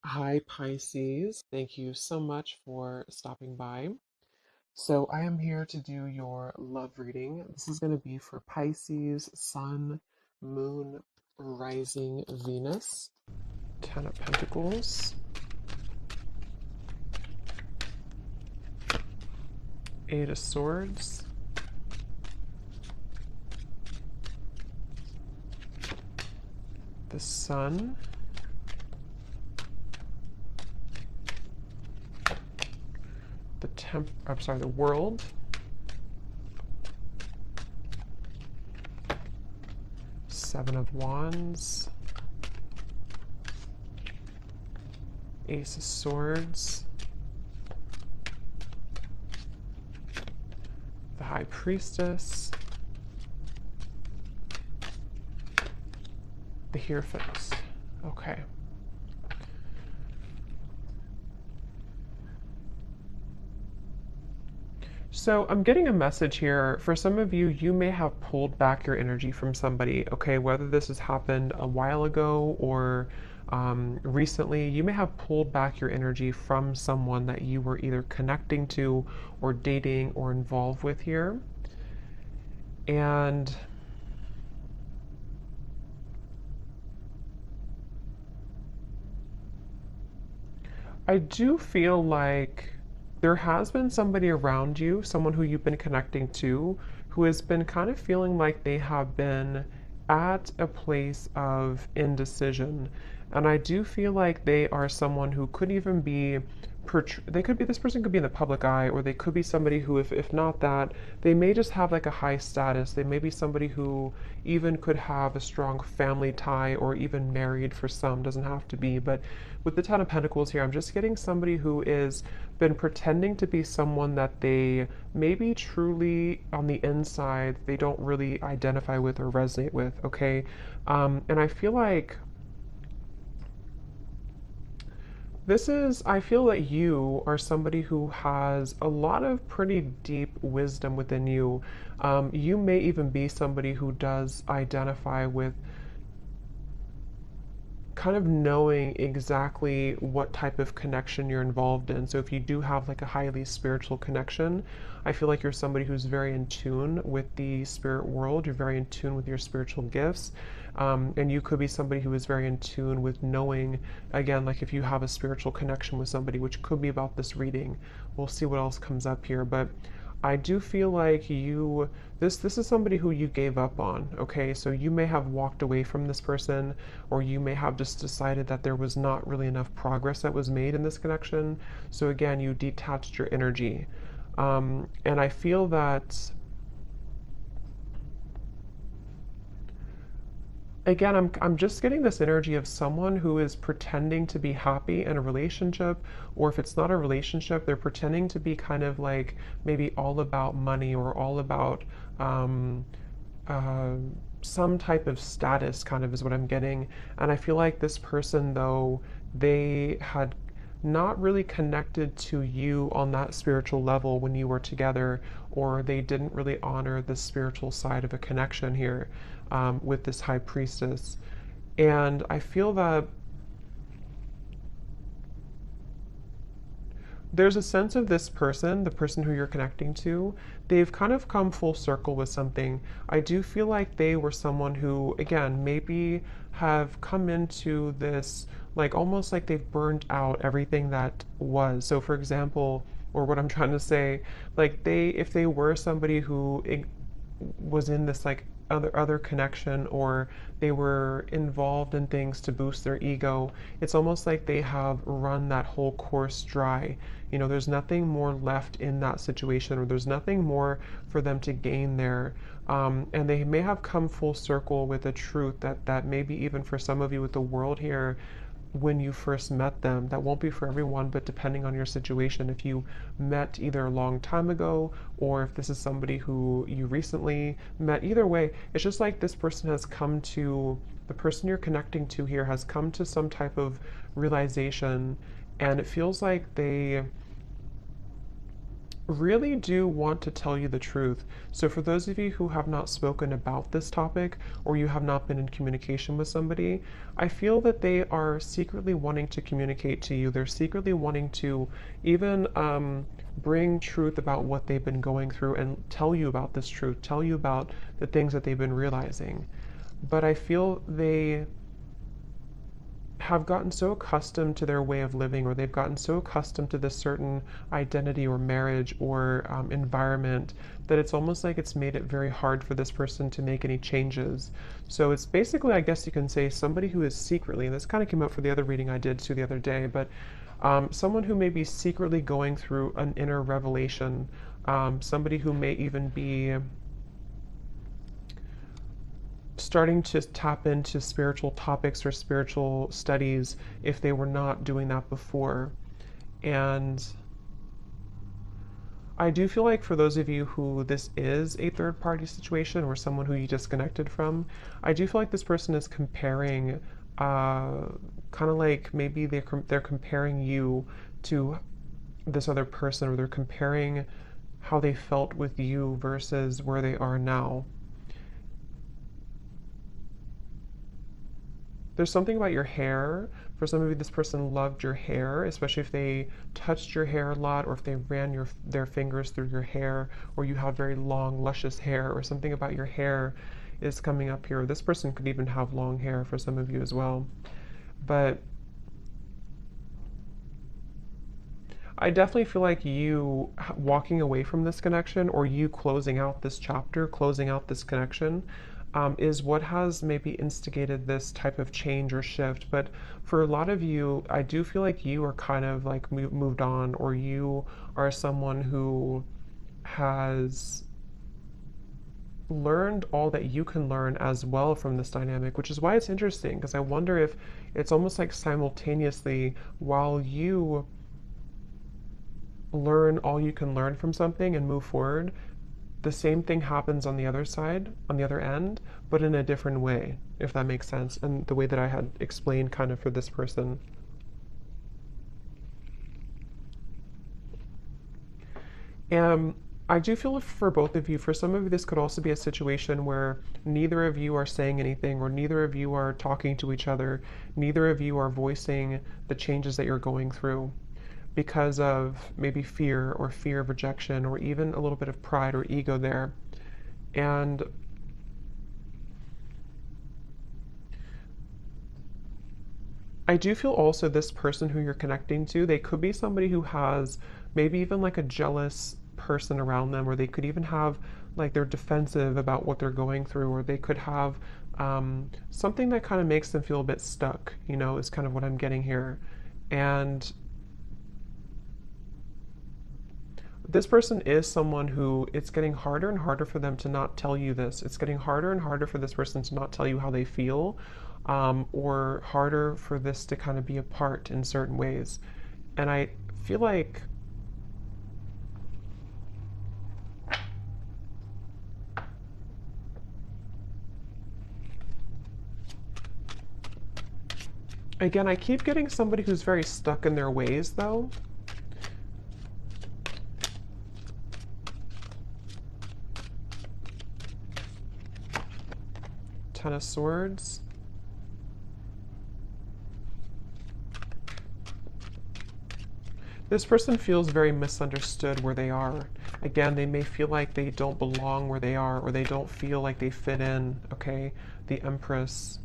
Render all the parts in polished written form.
Hi, Pisces. Thank you so much for stopping by. So, I am here to do your love reading. This is going to be for Pisces, Sun, Moon, Rising, Venus, Ten of Pentacles, Eight of Swords, the Sun, the World, Seven of Wands, Ace of Swords, the High Priestess, the Hierophant. Okay. So I'm getting a message here. For some of you, you may have pulled back your energy from somebody, okay? Whether this has happened a while ago or recently, you may have pulled back your energy from someone that you were either connecting to or dating or involved with here. And I do feel like there has been somebody around you, someone who you've been connecting to, who has been kind of feeling like they have been at a place of indecision. And I do feel like they are someone who could even be, they could be, this person could be in the public eye, or they could be somebody who, if not that, they may just have like a high status. They may be somebody who even could have a strong family tie or even married for some, doesn't have to be. But with the Ten of Pentacles here, I'm just getting somebody who is been pretending to be someone that they maybe truly on the inside they don't really identify with or resonate with, okay? And I feel like I feel that you are somebody who has a lot of pretty deep wisdom within you. You may even be somebody who does identify with kind of knowing exactly what type of connection you're involved in. So if you do have like a highly spiritual connection, I feel like you're somebody who's very in tune with the spirit world. You're very in tune with your spiritual gifts. And you could be somebody who is very in tune with knowing, again, like if you have a spiritual connection with somebody, which could be about this reading. We'll see what else comes up here. But I do feel like this is somebody who you gave up on, okay? So you may have walked away from this person, or you may have just decided that there was not really enough progress that was made in this connection. So again, you detached your energy. And I feel that again, I'm just getting this energy of someone who is pretending to be happy in a relationship, or if it's not a relationship, they're pretending to be kind of like maybe all about money or all about um, uh, some type of status, kind of is what I'm getting. And I feel like this person, though, they had not really connected to you on that spiritual level when you were together, or they didn't really honor the spiritual side of a connection here with this high priestess. And I feel that there's a sense of this person, the person who you're connecting to, they've kind of come full circle with something. I do feel like they were someone who, again, maybe have come into this, like almost like they've burned out everything that was. So, for example, or what I'm trying to say, like if they were somebody who was in this like other connection, or they were involved in things to boost their ego, it's almost like they have run that whole course dry. You know, there's nothing more left in that situation, or there's nothing more for them to gain there. And they may have come full circle with a truth that maybe even for some of you with the world here, when you first met them. That won't be for everyone, but depending on your situation, if you met either a long time ago or if this is somebody who you recently met, either way, it's just like this person has come to, the person you're connecting to here has come to some type of realization, and it feels like really do want to tell you the truth. So, for those of you who have not spoken about this topic or you have not been in communication with somebody, I feel that they are secretly wanting to communicate to you. They're secretly wanting to even bring truth about what they've been going through and tell you about this truth, tell you about the things that they've been realizing. But I feel they have gotten so accustomed to their way of living, or they've gotten so accustomed to this certain identity or marriage or environment, that it's almost like it's made it very hard for this person to make any changes. So it's basically, I guess you can say, somebody who is secretly, and this kind of came up for the other reading I did too the other day, but someone who may be secretly going through an inner revelation, somebody who may even be starting to tap into spiritual topics or spiritual studies if they were not doing that before. And I do feel like for those of you who this is a third party situation or someone who you disconnected from, I do feel like this person is comparing, kind of like maybe they're comparing you to this other person, or they're comparing how they felt with you versus where they are now. There's something about your hair. For some of you, this person loved your hair, especially if they touched your hair a lot, or if they ran their fingers through your hair, or you have very long, luscious hair, or something about your hair is coming up here. This person could even have long hair for some of you as well. But I definitely feel like you walking away from this connection, or you closing out this chapter, closing out this connection, is what has maybe instigated this type of change or shift. But for a lot of you, I do feel like you are kind of like moved on, or you are someone who has learned all that you can learn as well from this dynamic, which is why it's interesting, because I wonder if it's almost like simultaneously, while you learn all you can learn from something and move forward, the same thing happens on the other side, on the other end, but in a different way, if that makes sense, and the way that I had explained kind of for this person. And I do feel for both of you, for some of you, this could also be a situation where neither of you are saying anything, or neither of you are talking to each other, neither of you are voicing the changes that you're going through, because of maybe fear, or fear of rejection, or even a little bit of pride or ego there. And I do feel also this person who you're connecting to, they could be somebody who has maybe even like a jealous person around them, or they could even have like they're defensive about what they're going through, or they could have something that kind of makes them feel a bit stuck, is kind of what I'm getting here. And this person is someone who it's getting harder and harder for them to not tell you this. It's getting harder and harder for this person to not tell you how they feel, or harder for this to kind of be apart in certain ways. And I feel like again, I keep getting somebody who's very stuck in their ways though. Ten of Swords. This person feels very misunderstood where they are. Again, they may feel like they don't belong where they are, or they don't feel like they fit in, okay? The Empress.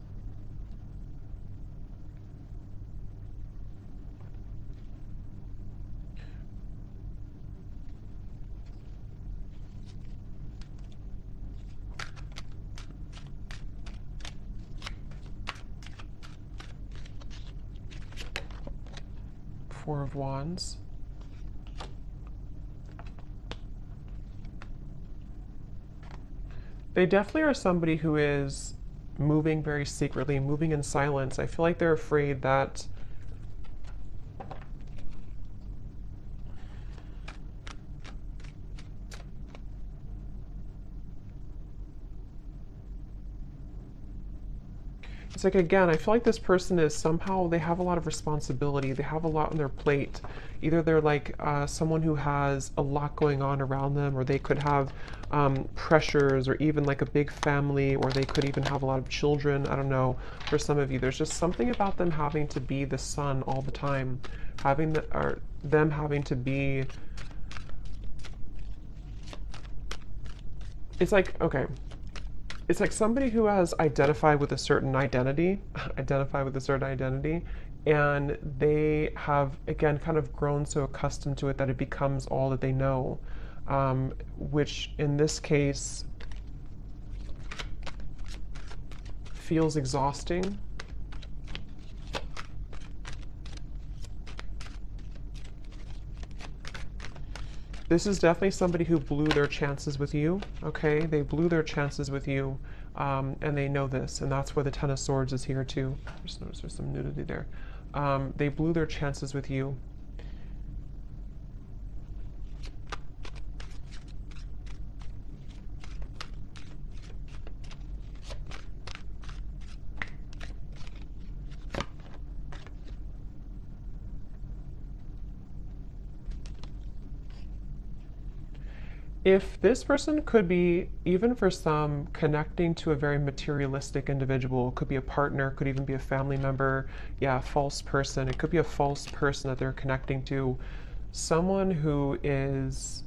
Four of Wands. They definitely are somebody who is moving very secretly, moving in silence. I feel like they're afraid that It's like, again, I feel like this person is somehow, they have a lot of responsibility. They have a lot on their plate. Either they're like someone who has a lot going on around them, or they could have pressures, or even like a big family, or they could even have a lot of children. I don't know. For some of you, there's just something about them having to be the sun all the time, having the, or them having to be. It's like, okay, it's like somebody who has identified with a certain identity, and they have, again, kind of grown so accustomed to it that it becomes all that they know, which in this case feels exhausting. This is definitely somebody who blew their chances with you, okay? They blew their chances with you, and they know this, and that's where the Ten of Swords is here too. Just notice there's some nudity there. They blew their chances with you. If this person could be, even for some, connecting to a very materialistic individual, could be a partner, could even be a family member, yeah, a false person. It could be a false person that they're connecting to, someone who is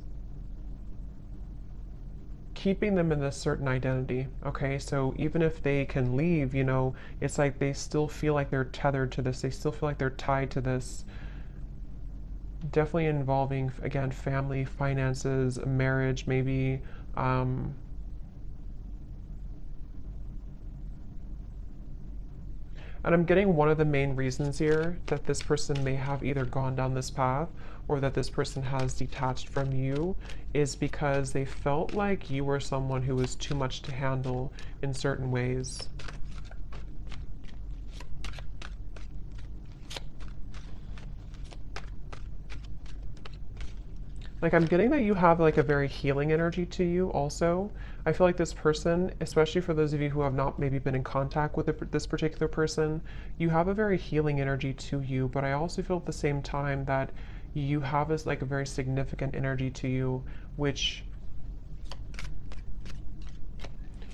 keeping them in this certain identity, okay? So even if they can leave, you know, it's like they still feel like they're tethered to this, they still feel like they're tied to this. Definitely involving, again, family, finances, marriage, maybe. And I'm getting one of the main reasons here that this person may have either gone down this path or that this person has detached from you is because they felt like you were someone who was too much to handle in certain ways. Like, I'm getting that you have like a very healing energy to you also. I feel like this person, especially for those of you who have not maybe been in contact with this particular person, you have a very healing energy to you, but I also feel at the same time that you have this like a very significant energy to you, which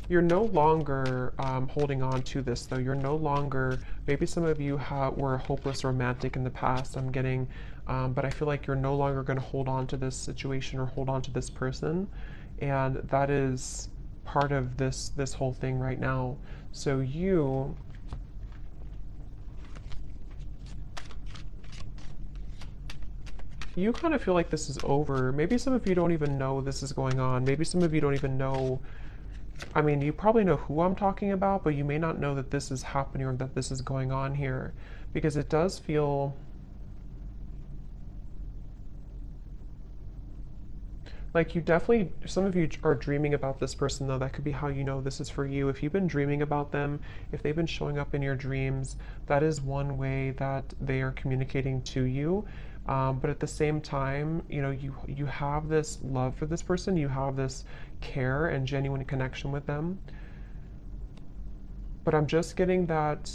you're no longer holding on to this though. You're no longer, maybe some of you were a hopeless romantic in the past, I'm getting, but I feel like you're no longer going to hold on to this situation or hold on to this person. And that is part of this whole thing right now. So you kind of feel like this is over. Maybe some of you don't even know this is going on. Maybe some of you don't even know. I mean, you probably know who I'm talking about, but you may not know that this is happening or that this is going on here, because it does feel like you definitely, some of you are dreaming about this person though. That could be how you know this is for you. If you've been dreaming about them, if they've been showing up in your dreams, that is one way that they are communicating to you. But at the same time, you know, you have this love for this person, you have this care and genuine connection with them. But I'm just getting that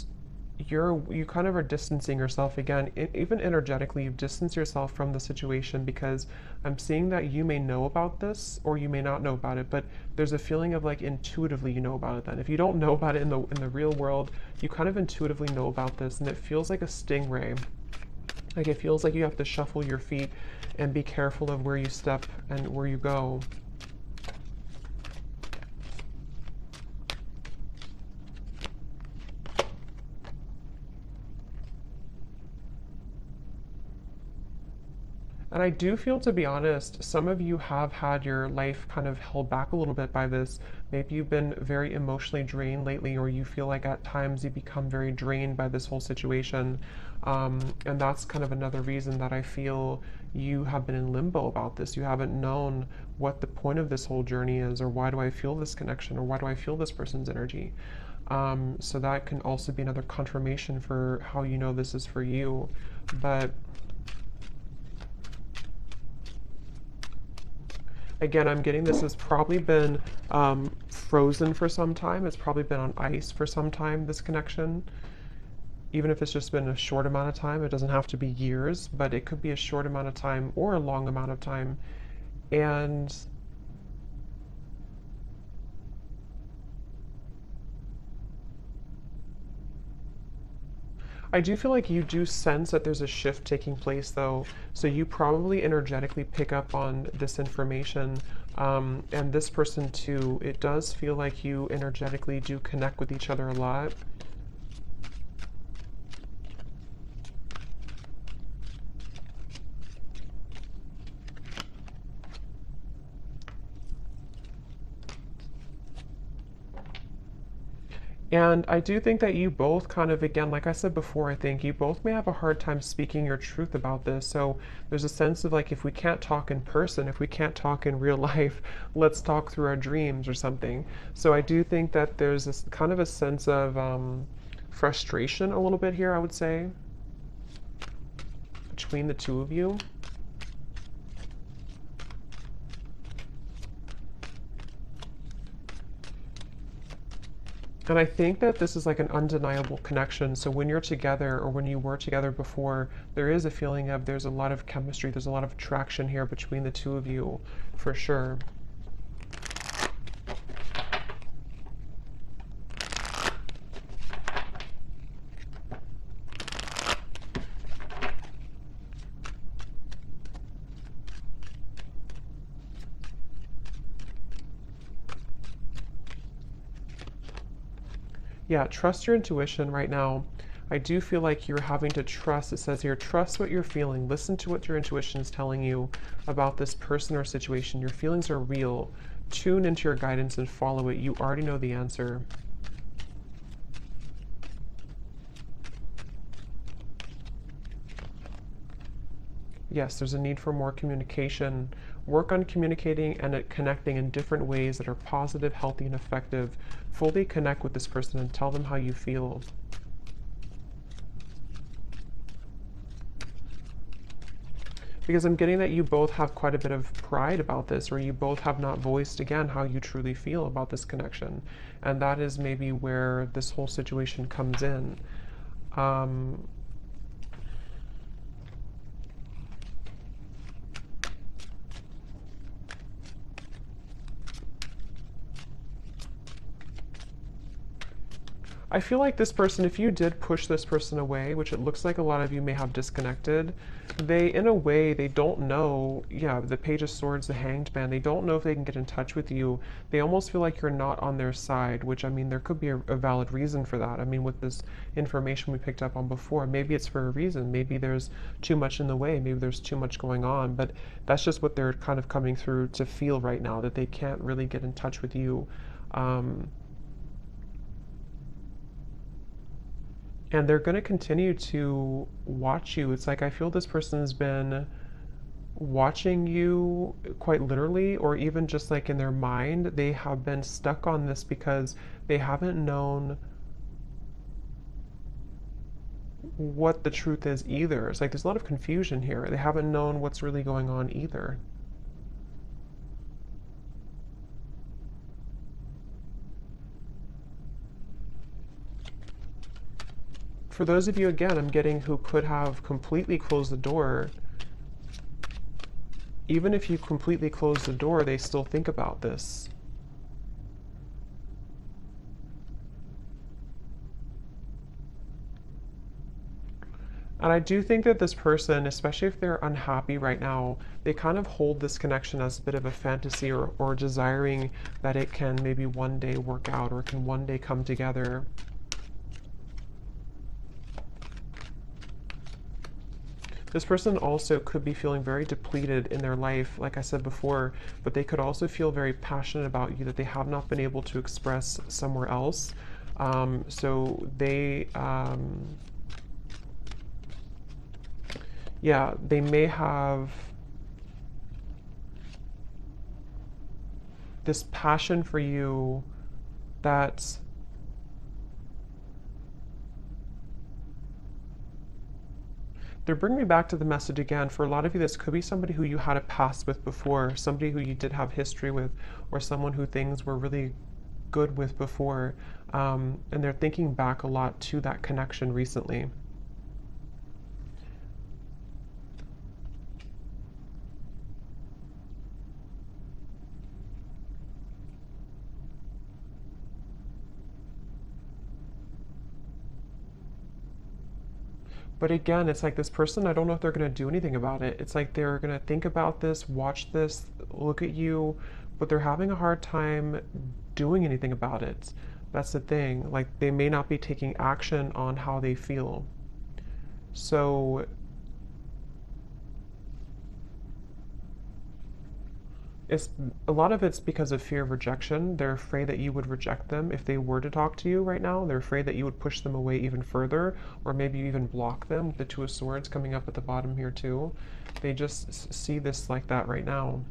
you kind of are distancing yourself again, even energetically. You've distanced yourself from the situation because I'm seeing that you may know about this or you may not know about it, but there's a feeling of like intuitively you know about it then. If you don't know about it in the real world, you kind of intuitively know about this, and it feels like a stingray. Like it feels like you have to shuffle your feet and be careful of where you step and where you go. And I do feel, to be honest, some of you have had your life kind of held back a little bit by this. Maybe you've been very emotionally drained lately, or you feel like at times you become very drained by this whole situation. And that's kind of another reason that I feel you have been in limbo about this. You haven't known what the point of this whole journey is, or why do I feel this connection, or why do I feel this person's energy. So that can also be another confirmation for how you know this is for you. But Again, I'm getting this has probably been frozen for some time. It's probably been on ice for some time, this connection. Even if it's just been a short amount of time, it doesn't have to be years, but it could be a short amount of time or a long amount of time. And I do feel like you do sense that there's a shift taking place, though. So you probably energetically pick up on this information. And this person, too, it does feel like you energetically do connect with each other a lot. And I do think that you both kind of, again, like I said before, I think you both may have a hard time speaking your truth about this. So there's a sense of like, if we can't talk in person, if we can't talk in real life, let's talk through our dreams or something. So I do think that there's this kind of a sense of frustration a little bit here, I would say, between the two of you. And I think that this is like an undeniable connection. So when you're together or when you were together before, there is a feeling of there's a lot of chemistry, there's a lot of attraction here between the two of you, for sure. Yeah, trust your intuition right now. I do feel like you're having to trust. It says here, trust what you're feeling. Listen to what your intuition is telling you about this person or situation. Your feelings are real. Tune into your guidance and follow it. You already know the answer. Yes, there's a need for more communication. Work on communicating and connecting in different ways that are positive, healthy, and effective. Fully connect with this person and tell them how you feel. Because I'm getting that you both have quite a bit of pride about this, or you both have not voiced again how you truly feel about this connection. And that is maybe where this whole situation comes in. I feel like this person, if you did push this person away, which it looks like a lot of you may have disconnected, they, in a way, they don't know, yeah, the Page of Swords, the Hanged Man, they don't know if they can get in touch with you. They almost feel like you're not on their side, which, I mean, there could be a valid reason for that. I mean, with this information we picked up on before, maybe it's for a reason. Maybe there's too much in the way. Maybe there's too much going on. But that's just what they're kind of coming through to feel right now, that they can't really get in touch with you. And they're going to continue to watch you. It's like I feel this person has been watching you quite literally, or even just like in their mind. They have been stuck on this because they haven't known what the truth is either. It's like there's a lot of confusion here. They haven't known what's really going on either. For those of you, again, I'm getting who could have completely closed the door, even if you completely close the door, they still think about this. And I do think that this person, especially if they're unhappy right now, they kind of hold this connection as a bit of a fantasy, or desiring that it can maybe one day work out or can one day come together. This person also could be feeling very depleted in their life, like I said before, but they could also feel very passionate about you that they have not been able to express somewhere else. So they, yeah, they may have this passion for you that They're bringing me back to the message again. For a lot of you, this could be somebody who you had a past with before, somebody who you did have history with, or someone who things were really good with before. And they're thinking back a lot to that connection recently. But again, it's like this person, I don't know if they're going to do anything about it. It's like they're going to think about this, watch this, look at you, but they're having a hard time doing anything about it. That's the thing. Like they may not be taking action on how they feel. So it's a lot of it's because of fear of rejection. They're afraid that you would reject them if they were to talk to you right now. They're afraid that you would push them away even further, or maybe you even block them with the Two of Swords coming up at the bottom here too. They just see this like that right now.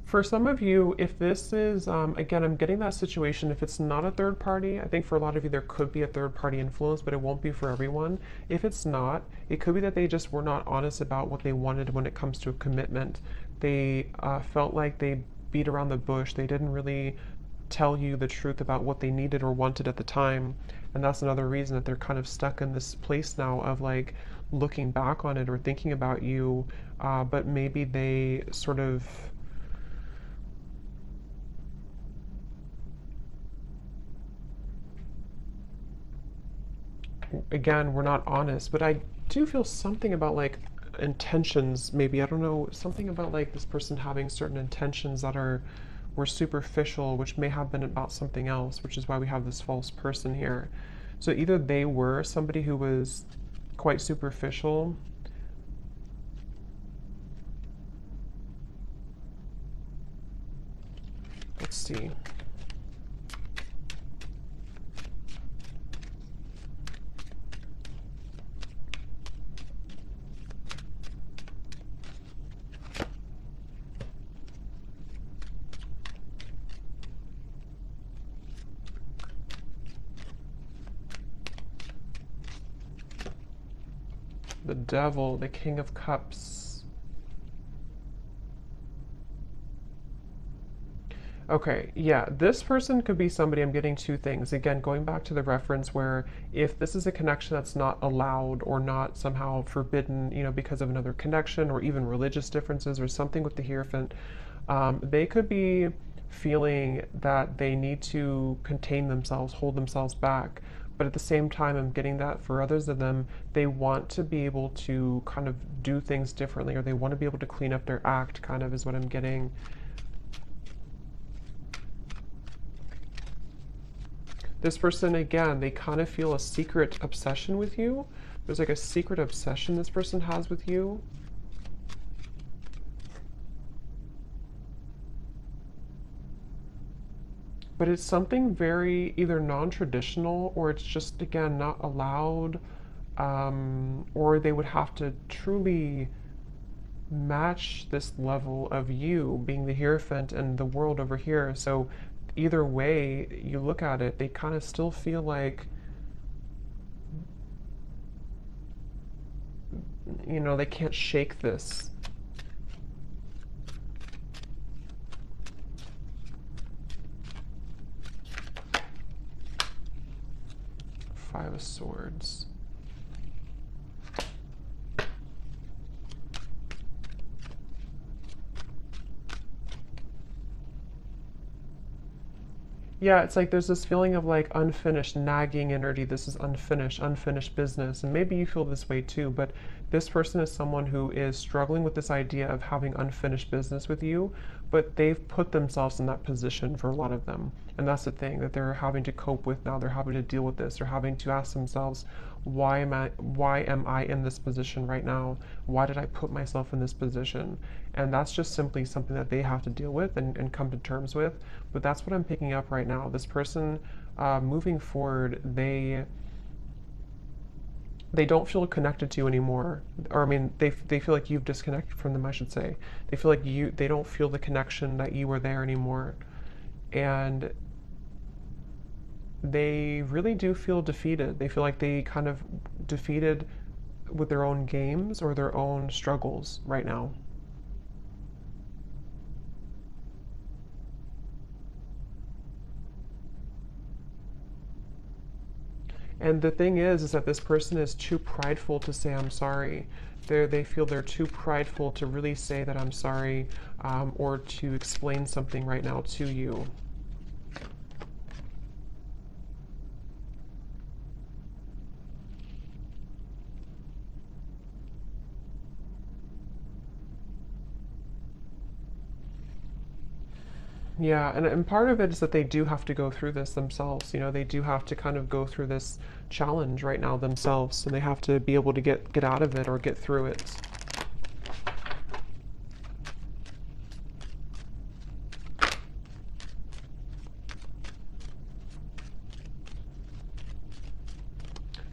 For some of you, if this is, again, I'm getting that situation, if it's not a third party, I think for a lot of you there could be a third party influence, but it won't be for everyone. If it's not, it could be that they just were not honest about what they wanted when it comes to a commitment. They felt like they beat around the bush. They didn't really tell you the truth about what they needed or wanted at the time. And that's another reason that they're kind of stuck in this place now of like looking back on it or thinking about you, but maybe they sort of again, we're not honest, but I do feel something about like intentions, maybe, I don't know, something about like this person having certain intentions that were superficial, which may have been about something else, which is why we have this false person here. So either they were somebody who was quite superficial. Let's see. The Devil, the King of Cups. Okay, yeah, this person could be somebody, I'm getting two things. Again, going back to the reference where if this is a connection that's not allowed or not somehow forbidden, you know, because of another connection or even religious differences or something with the Hierophant, they could be feeling that they need to contain themselves, hold themselves back. But at the same time, I'm getting that for others of them, they want to be able to kind of do things differently, or they want to be able to clean up their act, kind of is what I'm getting. This person, again, they kind of feel a secret obsession with you. There's like a secret obsession this person has with you. But it's something very either non-traditional or it's just, again, not allowed, or they would have to truly match this level of you being the Hierophant and the world over here. So either way you look at it, they kind of still feel like, you know, they can't shake this. Five of Swords. Yeah, it's like there's this feeling of like unfinished, nagging energy. This is unfinished business. And maybe you feel this way too, but this person is someone who is struggling with this idea of having unfinished business with you, but they've put themselves in that position for a lot of them. And that's the thing that they're having to cope with now. They're having to deal with this. They're having to ask themselves, why am I in this position right now? Why did I put myself in this position? And that's just simply something that they have to deal with and come to terms with. But that's what I'm picking up right now. This person, moving forward, they don't feel connected to you anymore. Or I mean, they feel like you've disconnected from them, I should say. They feel like they don't feel the connection that you were there anymore. And they really do feel defeated. They feel like they kind of defeated with their own games or their own struggles right now. And the thing is that this person is too prideful to say I'm sorry. They feel they're too prideful to really say that I'm sorry, or to explain something right now to you. Yeah, and part of it is that they do have to go through this themselves. You know, they do have to kind of go through this challenge right now themselves, and they have to be able to get out of it or get through it.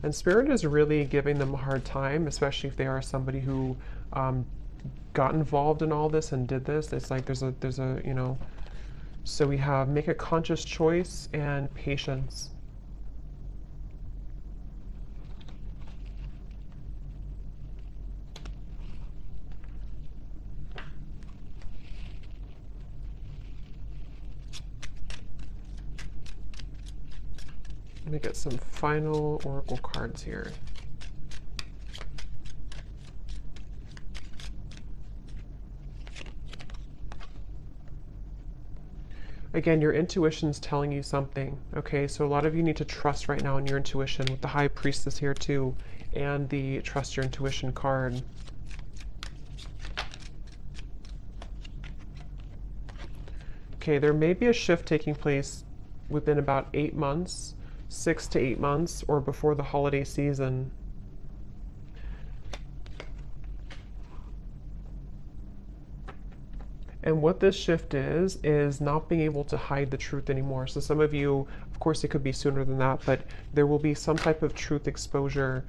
And Spirit is really giving them a hard time, especially if they are somebody who got involved in all this and did this. It's like there's a, you know, so we have make a conscious choice and patience. Let me get some final oracle cards here. Again, your intuition's telling you something, okay? So a lot of you need to trust right now in your intuition with the High Priestess here too, and the Trust Your Intuition card. Okay, there may be a shift taking place within about 8 months, 6 to 8 months, or before the holiday season. And what this shift is not being able to hide the truth anymore. So some of you, of course, it could be sooner than that, but there will be some type of truth exposure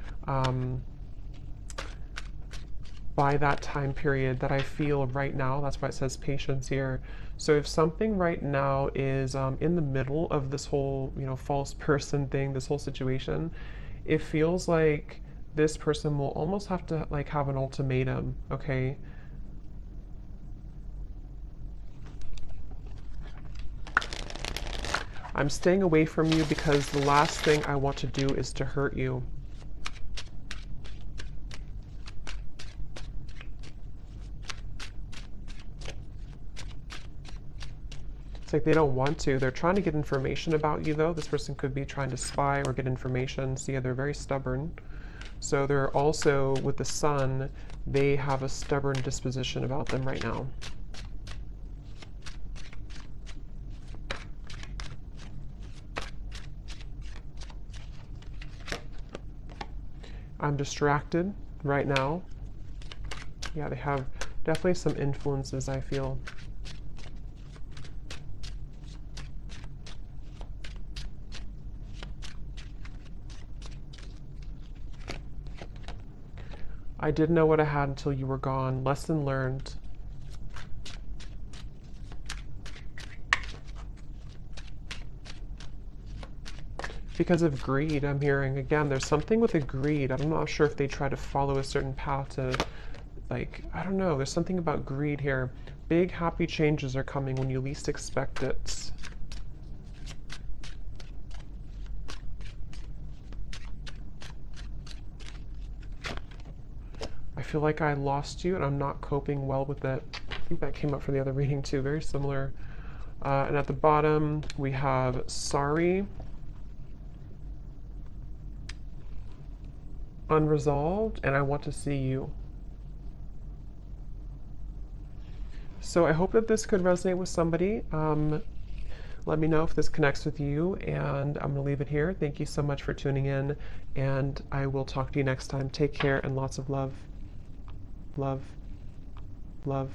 by that time period that I feel right now. That's why it says patience here. So if something right now is in the middle of this whole, you know, false person thing, this whole situation, it feels like this person will almost have to like have an ultimatum, okay? I'm staying away from you because the last thing I want to do is to hurt you. It's like they don't want to. They're trying to get information about you, though. This person could be trying to spy or get information. See, they're very stubborn. So they're also, with the Sun, they have a stubborn disposition about them right now. I'm distracted right now. Yeah, they have definitely some influences, I feel. I didn't know what I had until you were gone. Lesson learned. Because of greed, I'm hearing. Again, there's something with a greed. I'm not sure if they try to follow a certain path to, like, I don't know. There's something about greed here. Big happy changes are coming when you least expect it. I feel like I lost you and I'm not coping well with it. I think that came up for the other reading too. Very similar. And at the bottom, we have sorry. Unresolved, and I want to see you. So I hope that this could resonate with somebody. Let me know if this connects with you, and I'm going to leave it here. Thank you so much for tuning in, and I will talk to you next time. Take care and lots of love. Love. Love.